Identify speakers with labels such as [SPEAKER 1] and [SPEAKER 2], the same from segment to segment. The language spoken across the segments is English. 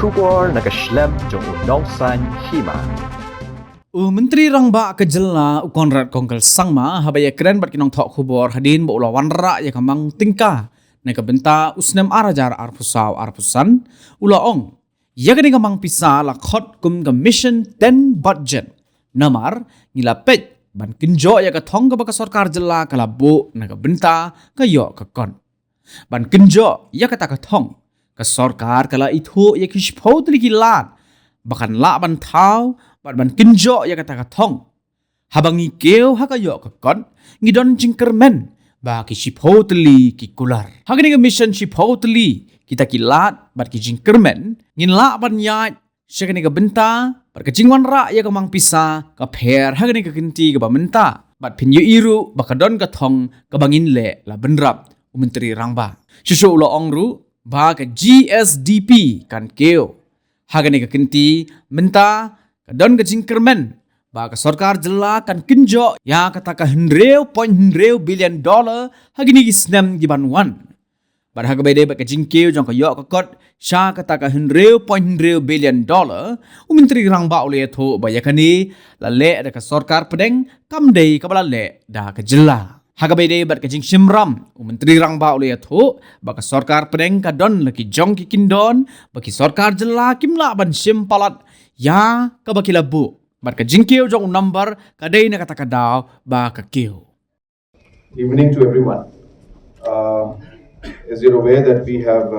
[SPEAKER 1] Syukur naga Snem jong unongsan Hima.
[SPEAKER 2] Menteri Rangba ke Jylla Konrad Kongkel Sangma habaya keren bat kinong thok khubor hadin bo ulawan ra ya kamang tingka na kabenta Snem arajar arpusan ulaong ya kani kamang pisa la khot kum mission 10 budget namar ngilapet ban Kynjoh ya ka thong ka baka Sorkar Jylla kala bo na kabenta kayo ka kon ban Kynjoh ya kata ka thong ka Sorkar kala ithu ya kishpot likilat bakan la ban thau ban Kynjoh ya kata ka thong habangi keu hakayo ka kon ngidon Kyrmen ba ki shipotli ki kular hagani ka mission shipotli kita kilat bat ki Kyrmen ngin la ban ya syakani ka benta bat ka jingwan ra ya ka mang pisa ka pher hagani ka kinti ka bamenta bat pin iru bakadon ka thong ka bangin le la benrap Menteri Rangba susu ulo ongru ba ka GSDP kan keu hagani ka kinti menta kadon ka Kyrmen ba ka Sorkar Jylla kan Kynjoh ya kata ka $100 billion hagini ki Snem gi banwan bar haga bede ba ka jingkeu jong ka yo ka kot sha kata ka $100 billion Menteri Rangba ule tho ba yakani la le da ka Sorkar pedeng kamdei ka bala le da ka Jylla haga bede ba ka jing simram Menteri Rangba ule tho ba ka Sorkar pedeng ka don laki jong ki kindon ba ki Sorkar Jylla kimla ban sim palat ya ka baki labu bat ka jingkeu jong number kadai na kata kadaw ba ka keu.
[SPEAKER 3] Evening to everyone. As you're aware that we have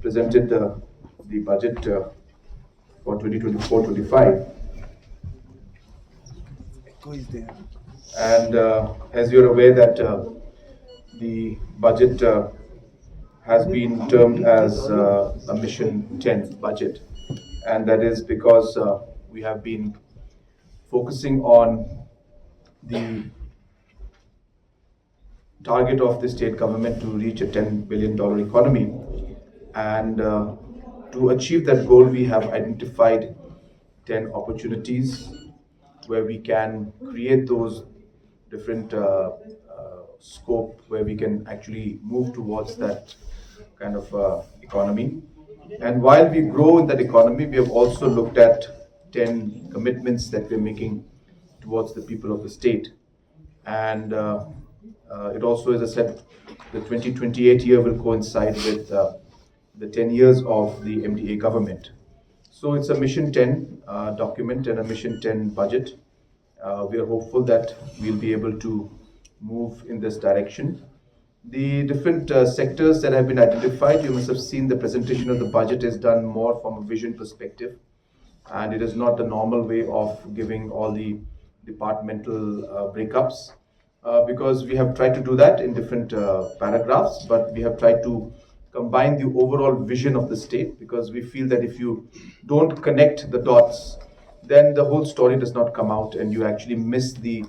[SPEAKER 3] presented the budget for 2024-25, and as you're aware that the budget has been termed as a Mission 10 budget, and that is because we have been focusing on the target of the state government to reach a $10 billion economy, and to achieve that goal we have identified 10 opportunities where we can create those different scope where we can actually move towards that kind of economy. And while we grow in that economy, we have also looked at 10 commitments that we're making towards the people of the state. And it also, as I said, the 2028 year will coincide with the 10 years of the MDA government. So it's a Mission 10 document and a Mission 10 budget. We are hopeful that we'll be able to move in this direction. The different sectors that have been identified, you must have seen the presentation of the budget is done more from a vision perspective, and it is not the normal way of giving all the departmental breakups, because we have tried to do that in different paragraphs, but we have tried to combine the overall vision of the state, because we feel that if you don't connect the dots, then the whole story does not come out and you actually miss the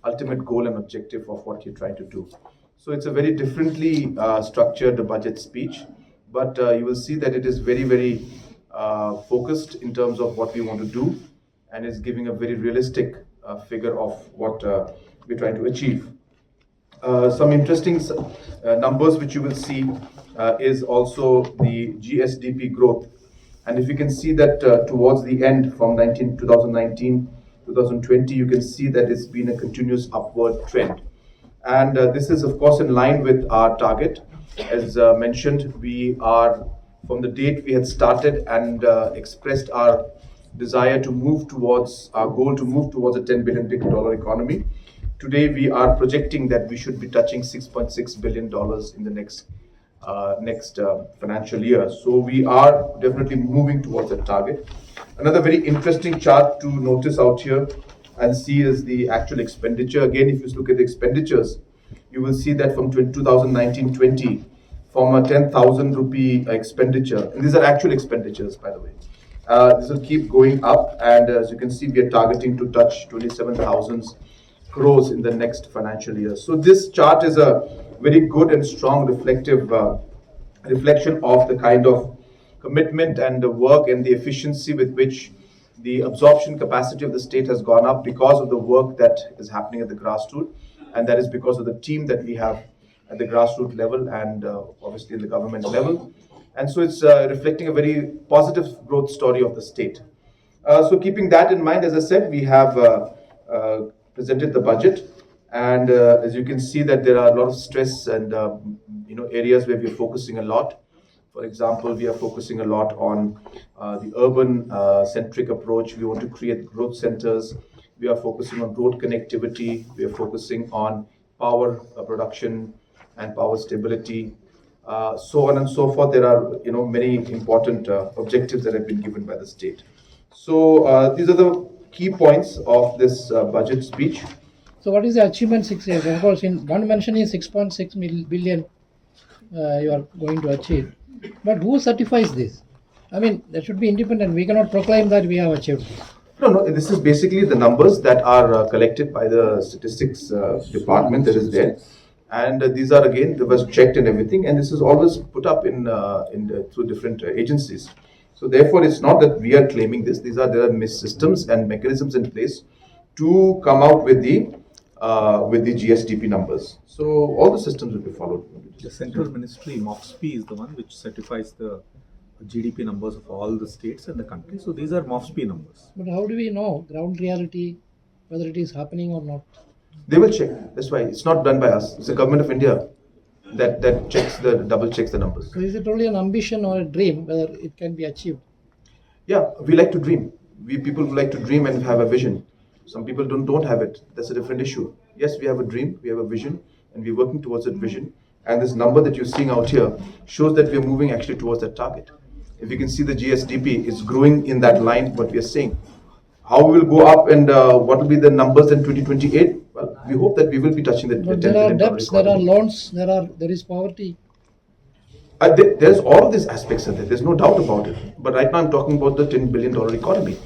[SPEAKER 3] ultimate goal and objective of what you're trying to do. So it's a very differently structured budget speech, but you will see that it is very, very focused in terms of what we want to do, and is giving a very realistic figure of what we're trying to achieve. Some interesting numbers which you will see is also the GSDP growth. And if you can see that towards the end from 2019, 2020, you can see that it's been a continuous upward trend. And this is, of course, in line with our target. As mentioned, we are, from the date we had started and expressed our desire to move towards our goal to move towards a $10 billion economy. Today, we are projecting that we should be touching $6.6 billion in the next financial year. So we are definitely moving towards that target. Another very interesting chart to notice out here and see is the actual expenditure. Again, if you look at the expenditures, you will see that from 2019-20, from a 10,000 rupee expenditure, and these are actual expenditures, by the way, this will keep going up, and as you can see, we are targeting to touch 27,000 crores in the next financial year. So this chart is a very good and strong reflective reflection of the kind of commitment and the work and the efficiency with which the absorption capacity of the state has gone up because of the work that is happening at the grassroots, and that is because of the team that we have at the grassroots level and obviously at the government level. And so it's reflecting a very positive growth story of the state. So keeping that in mind, as I said, we have presented the budget, and as you can see that there are a lot of stress and areas where we are focusing a lot. For example, we are focusing a lot on the urban centric approach. We want to create growth centers. We are focusing on road connectivity. We are focusing on power production and power stability. So on and so forth. There are many important objectives that have been given by the state. So these are the key points of this budget speech.
[SPEAKER 4] So what is the achievement 6 years? Of course, in one mention is 6.6 billion you are going to achieve. But who certifies this? I mean, that should be independent. We cannot proclaim that we have achieved this.
[SPEAKER 3] No, this is basically the numbers that are collected by the statistics department that is there. And these are again, they was checked and everything. And this is always put up through different agencies. So therefore, it's not that we are claiming this. There are systems and mechanisms in place to come out with the GSDP numbers. So all the systems will be followed.
[SPEAKER 5] The central ministry, MOFSP, is the one which certifies the GDP numbers of all the states and the country. So these are MOFSP numbers.
[SPEAKER 4] But how do we know ground reality, whether it is happening or not?
[SPEAKER 3] They will check. That's why it's not done by us. It's the government of India that double checks the numbers.
[SPEAKER 4] So is it only an ambition or a dream whether it can be achieved?
[SPEAKER 3] Yeah, we like to dream. We people who like to dream and have a vision. Some people don't have it. That's a different issue. Yes, we have a dream, we have a vision, and we're working towards that vision. And this number that you're seeing out here shows that we're moving actually towards that target. If you can see the GSDP is growing in that line, what we are saying. How we will go up and what will be the numbers in 2028? Well, we hope that we will be touching that.
[SPEAKER 4] But there are debts, there are loans, there is poverty.
[SPEAKER 3] There's all of these aspects of it. There's no doubt about it. But right now I'm talking about the $10 billion economy.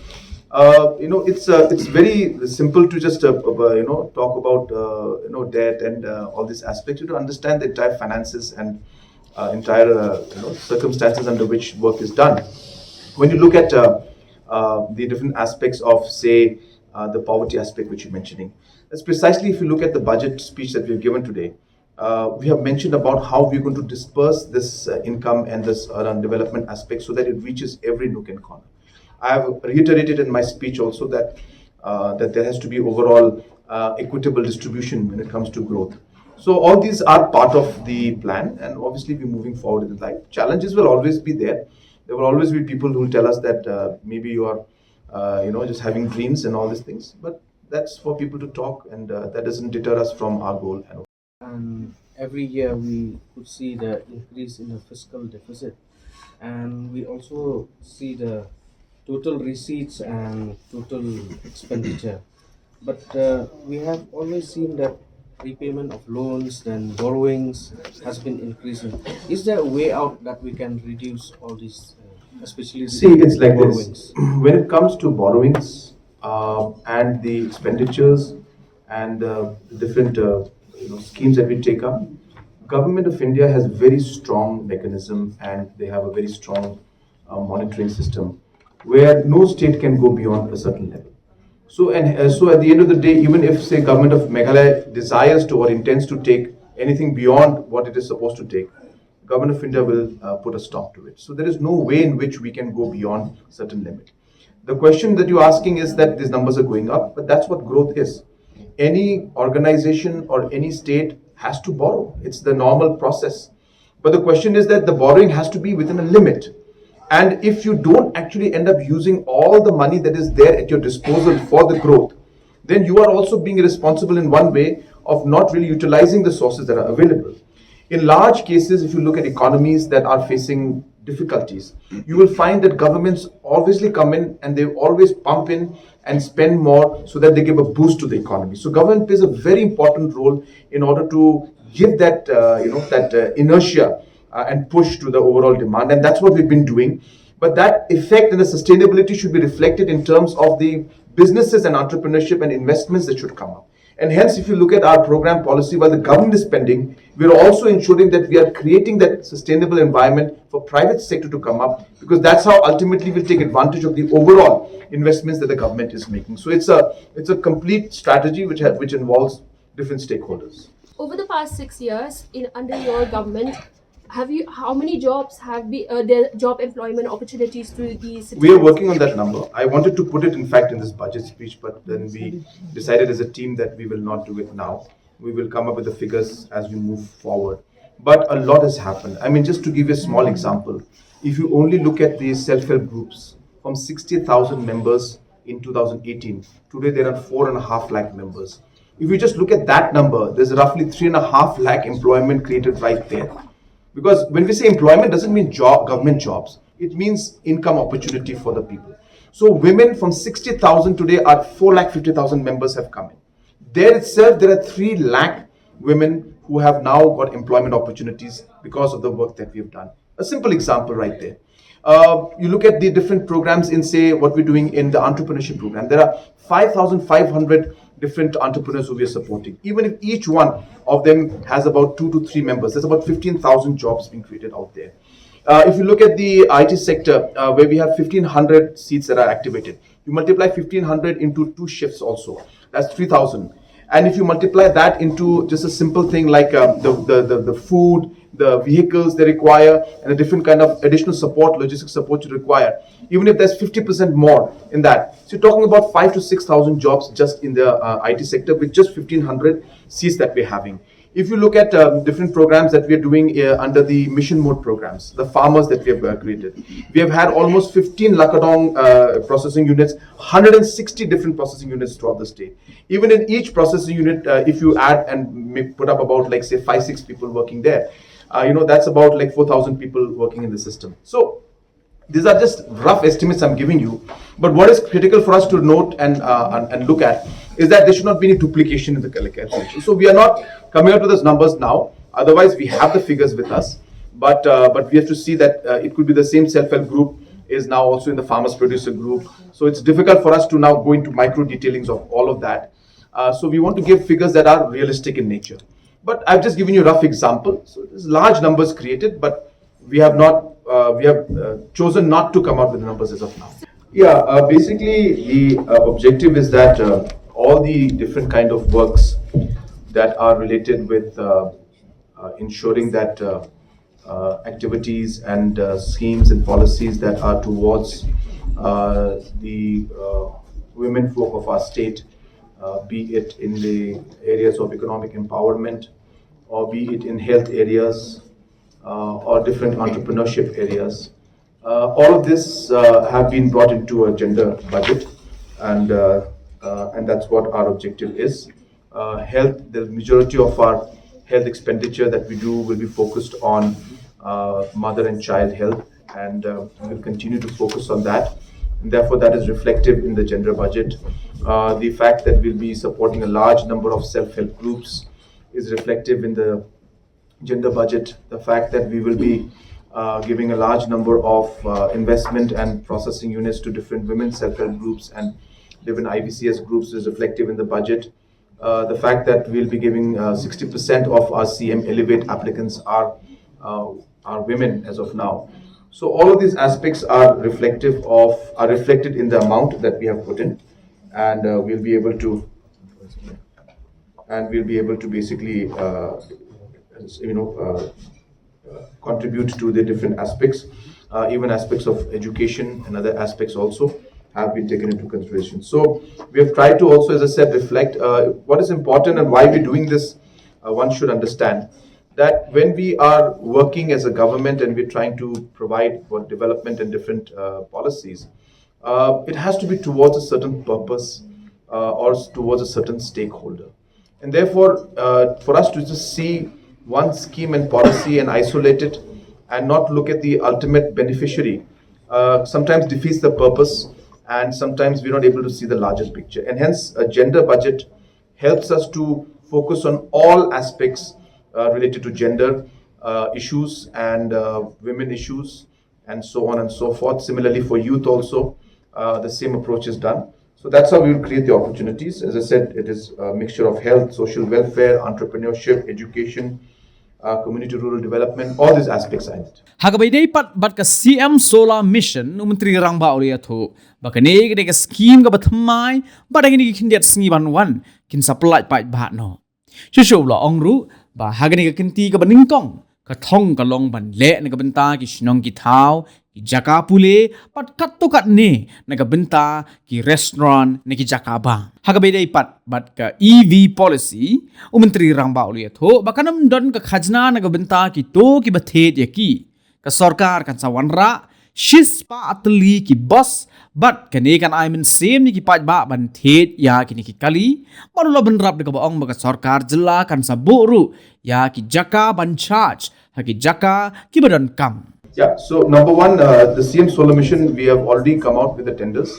[SPEAKER 3] It's very simple to just talk about debt and all these aspects. You have to understand the entire finances and entire circumstances under which work is done. When you look at the different aspects of, say, the poverty aspect which you're mentioning, that's precisely if you look at the budget speech that we've given today. We have mentioned about how we're going to disperse this income and this development aspect so that it reaches every nook and corner. I have reiterated in my speech also that there has to be overall equitable distribution when it comes to growth. So all these are part of the plan, and obviously we're moving forward in life. Challenges will always be there. There will always be people who will tell us that maybe you are just having dreams and all these things. But that's for people to talk, and that doesn't deter us from our goal.
[SPEAKER 6] And every year we could see the increase in the fiscal deficit, and we also see the total receipts and total expenditure. But we have always seen that repayment of loans and borrowings has been increasing. Is there a way out that we can reduce all these, especially
[SPEAKER 3] it's like
[SPEAKER 6] borrowings?
[SPEAKER 3] this. When it comes to borrowings and the expenditures and the different schemes that we take up, Government of India has very strong mechanism, and they have a very strong monitoring system where no state can go beyond a certain level. So at the end of the day, even if, say, Government of Meghalaya desires to or intends to take anything beyond what it is supposed to take, Government of India will put a stop to it. So there is no way in which we can go beyond certain limit. The question that you're asking is that these numbers are going up, but that's what growth is. Any organization or any state has to borrow. It's the normal process. But the question is that the borrowing has to be within a limit. And if you don't actually end up using all the money that is there at your disposal for the growth, then you are also being responsible in one way of not really utilizing the sources that are available. In large cases, if you look at economies that are facing difficulties, you will find that governments obviously come in and they always pump in and spend more so that they give a boost to the economy. So government plays a very important role in order to give that inertia and push to the overall demand, and that's what we've been doing. But that effect and the sustainability should be reflected in terms of the businesses and entrepreneurship and investments that should come up. And hence, if you look at our program policy, while the government is spending, we're also ensuring that we are creating that sustainable environment for private sector to come up, because that's how ultimately we'll take advantage of the overall investments that the government is making. So it's a complete strategy which involves different stakeholders.
[SPEAKER 7] Over the past 6 years, under your government, how many jobs have the job employment opportunities through these?
[SPEAKER 3] We are working on that number. I wanted to put it, in fact, in this budget speech, but then we decided as a team that we will not do it now. We will come up with the figures as we move forward. But a lot has happened. I mean, just to give you a small example, if you only look at the self-help groups, from 60,000 members in 2018, today there are 4.5 lakh members. If you just look at that number, there's roughly 3.5 lakh employment created right there. Because when we say employment, doesn't mean government jobs. It means income opportunity for the people. So women from 60,000 today are 4,50,000 members have come in. There itself, there are 3 lakh women who have now got employment opportunities because of the work that we have done. A simple example right there. You look at the different programs in, say, what we're doing in the entrepreneurship program. There are 5,500 different entrepreneurs who we are supporting. Even if each one of them has about 2 to 3 members, there's about 15,000 jobs being created out there. If you look at the IT sector, where we have 1,500 seats that are activated, you multiply 1,500 into 2 shifts also, that's 3,000. And if you multiply that into just a simple thing like the food, the vehicles they require, and a different kind of additional support, logistic support you require, even if there's 50% more in that, so you're talking about 5,000 to 6,000 jobs just in the IT sector with just 1,500 seats that we're having. If you look at different programs that we are doing under the mission mode programs, the farmers that we have created, we have had almost 15 Lakadong processing units, 160 different processing units throughout the state. Even in each processing unit, if you add and put up about like say 5-6 people working there, that's about like 4,000 people working in the system. So these are just rough estimates I'm giving you. But what is critical for us to note and look at is that there should not be any duplication in the calculation. So we are not coming up with those numbers now. Otherwise, we have the figures with us. But we have to see that it could be the same self-help group is now also in the farmers producer group. So it's difficult for us to now go into micro detailings of all of that. So we want to give figures that are realistic in nature. But I've just given you a rough example. So there's large numbers created, but we have chosen not to come out with the numbers as of now. Yeah, basically the objective is that all the different kind of works that are related with ensuring that activities and schemes and policies that are towards the women folk of our state, be it in the areas of economic empowerment, or be it in health areas, or different entrepreneurship areas. All of this have been brought into a gender budget, and that's what our objective is. Health, the majority of our health expenditure that we do will be focused on mother and child health, and we'll continue to focus on that. And therefore, that is reflective in the gender budget. The fact that we'll be supporting a large number of self-help groups is reflective in the gender budget. The fact that we will be giving a large number of investment and processing units to different women self-help groups and different IVCS groups is reflective in the budget. The fact that we'll be giving 60% of our CM Elevate applicants are women as of now. So all of these aspects are reflected in the amount that we have put in, and we'll be able to basically contribute to the different aspects, even aspects of education and other aspects also have been taken into consideration. So we have tried to also, as I said, reflect what is important and why we're doing this. One should understand that when we are working as a government and we're trying to provide for development and different policies, it has to be towards a certain purpose or towards a certain stakeholder. And therefore, for us to just see one scheme and policy and isolate it and not look at the ultimate beneficiary sometimes defeats the purpose, and sometimes we're not able to see the larger picture. And hence, a gender budget helps us to focus on all aspects related to gender issues and women issues and so on and so forth. Similarly, for youth also, the same approach is done. So that's how we will create the opportunities. As I said, it is a mixture of health, social welfare, entrepreneurship, education, community rural development, all these aspects are in it.
[SPEAKER 2] Hagabayday bat ka CM Solar Mission Menteri Rang ba ori athu bakane gede ka scheme ka batmai badang ni kindiat sngi banwan kin supply pa ba no shushu la ongru ba hagani ka kinti ka baningkong ka thong ka long ban le na ka benta ki shnong ki thau ki jaka pule pat kat to kat ne na ka benta ki restaurant ne ki jaka ba ha ka be dei pat bat ka EV policy menteri rang ba uli tho bakanam don ka khajna na ka benta ki to ki bathet ya ki ka sarkar kan sawanra shis pa atli ki bus but kane kan I mean same ni ki pat ba ban thet ya ki ni ki kali marulo ban rap de ka baong ba ka sarkar Jylla kan sa boru ya ki jaka ban charge ha ki jaka ki badan kam.
[SPEAKER 3] Yeah, so number one, the CM Solar Mission, we have already come out with the tenders.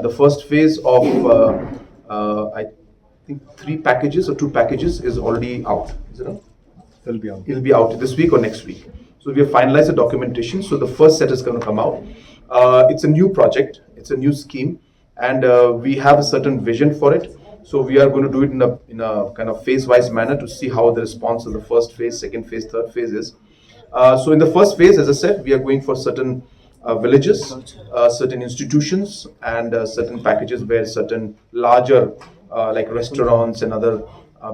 [SPEAKER 3] The first phase of, I think, 3 packages or 2 packages is already out. Is it out?
[SPEAKER 5] It'll be out.
[SPEAKER 3] It'll be out this week or next week. So we have finalized the documentation. So the first set is going to come out. It's a new project. It's a new scheme. And we have a certain vision for it. So we are going to do it in a kind of phase-wise manner to see how the response of the first phase, second phase, third phase is. So in the first phase, as I said, we are going for certain villages, certain institutions, and certain packages where certain larger like restaurants and other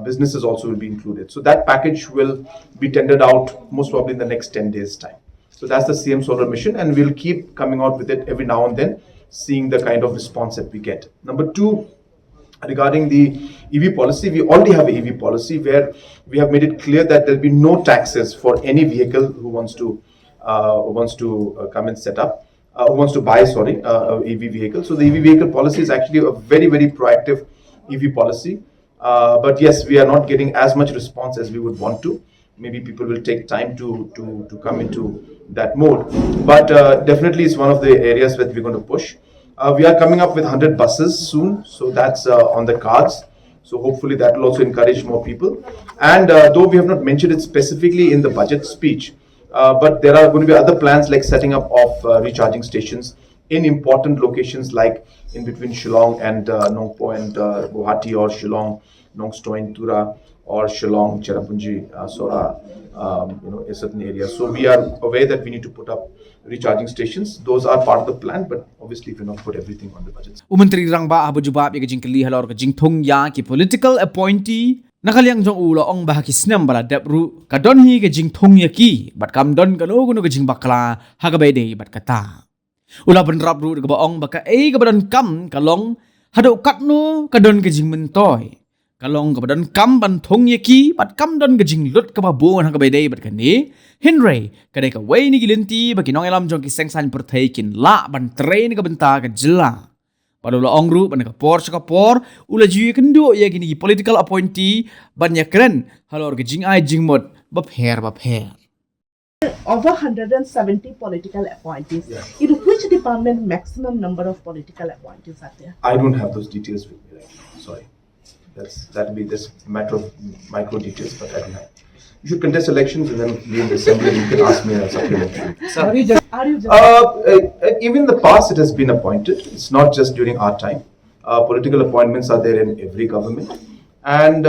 [SPEAKER 3] businesses also will be included. So that package will be tendered out most probably in the next 10 days time. So that's the CM Solar Mission, and we'll keep coming out with it every now and then, seeing the kind of response that we get. Number 2, regarding the EV policy, we already have an EV policy where we have made it clear that there will be no taxes for any vehicle who wants to come and set up, who wants to buy, a EV vehicle. So the EV vehicle policy is actually a very, very proactive EV policy. But yes, we are not getting as much response as we would want to. Maybe people will take time to come into that mode. But definitely it's one of the areas that we're going to push. We are coming up with 100 buses soon, so that's on the cards. So hopefully that will also encourage more people. And though we have not mentioned it specifically in the budget speech, but there are going to be other plans like setting up of recharging stations in important locations like in between Shillong and Nongpo and Guwahati, or Shillong, Nongstoin, Tura, or Shillong, Cherrapunji, Sora, a certain area. So we are aware that we need to put up recharging stations. Those are part of the plan, but obviously we cannot put everything on the budget.
[SPEAKER 2] Menteri rang ba abu jubab ya jing kali halor ka jing thong ya ki political appointee nakaliang jong ulo ong bah ki Snem bala debru ka don hi ka jing thong ya ki bat kam don ka no ka jing bakla ha ka bay de bat kata ula ban rap ru ka ba ong baka ka badan kam kalong hado kat no ka don ka jing mentoy kalong ka badan kam ban thong ya ki bat kam don ka jing lut ka ba bon ha ka bay de bat ka ni Henry kadai ka way ni gilinti baki nong elam jong ki sengsan perthaikin la ban train ka benta ka Jylla padula ongru ban ka por ula jiye kendo ya gini ki political appointee ban ya kren halor ka jing ai jing mod ba pher
[SPEAKER 8] over 170 political appointees. In which department maximum number of political appointees are there?
[SPEAKER 3] I don't have those details with me right now. Sorry. That'll be this matter of micro details, but I don't have. You should contest elections and then leave the assembly. You can ask me a supplementary.
[SPEAKER 8] Are you just
[SPEAKER 3] Even in the past, it has been appointed. It's not just during our time. Political appointments are there in every government, and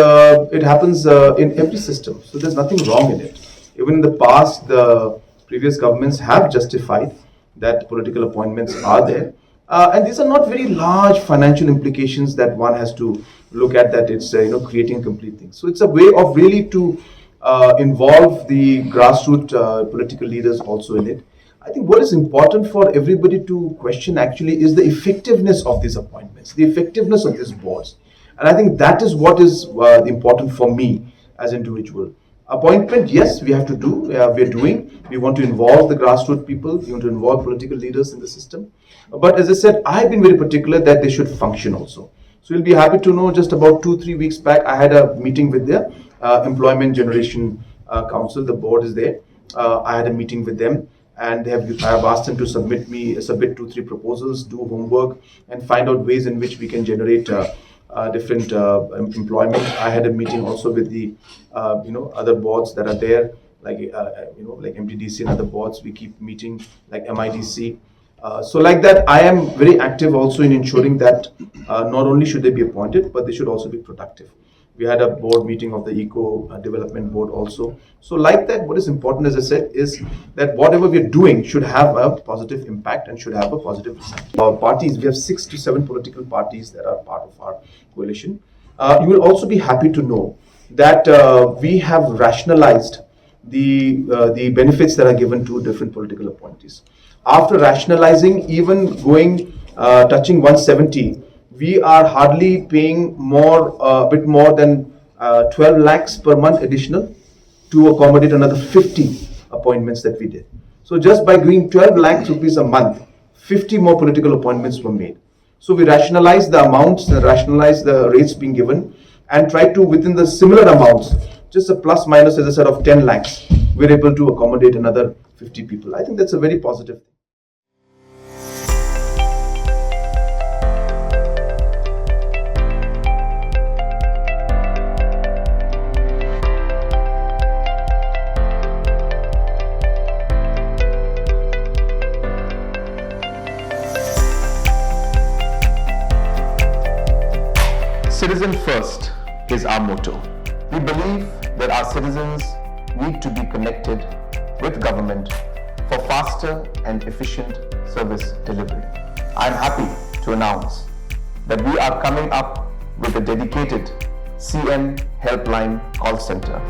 [SPEAKER 3] it happens in every system. So there's nothing wrong in it. Even in the past, the previous governments have justified that political appointments are there, and these are not very large financial implications that one has to look at. That it's creating a complete thing. So it's a way of really to involve the grassroots political leaders also in it. I think what is important for everybody to question actually is the effectiveness of these appointments, the effectiveness of these boards. And I think that is what is important for me as an individual. Appointment, yes, we have to do, we're doing. We want to involve the grassroots people, we want to involve political leaders in the system. But as I said, I've been very particular that they should function also. So you'll be happy to know just about 2-3 weeks back, I had a meeting with their Employment Generation Council, the board is there. I had a meeting with them, and I have asked them to submit 2-3 proposals, do homework, and find out ways in which we can generate different employment. I had a meeting also with the other boards that are there, like like MTDC and other boards. We keep meeting, like MIDC. So like that, I am very active also in ensuring that not only should they be appointed, but they should also be productive. We had a board meeting of the Eco Development Board also. So like that, what is important, as I said, is that whatever we're doing should have a positive impact and should have a positive result. Our parties, we have 6 to 7 political parties that are part of our coalition. You will also be happy to know that we have rationalized the benefits that are given to different political appointees. After rationalizing, even going touching 170, we are hardly paying a bit more than 12 lakhs per month additional to accommodate another 50 appointments that we did. So just by doing 12 lakhs rupees a month, 50 more political appointments were made. So we rationalized the amounts, rationalized the rates being given, and tried to, within the similar amounts, just a plus minus, as I said, of 10 lakhs, we're able to accommodate another 50 people. I think that's a very positive thing.
[SPEAKER 9] Citizen first is our motto. We believe that our citizens need to be connected with government for faster and efficient service delivery. I am happy to announce that we are coming up with a dedicated CM helpline call center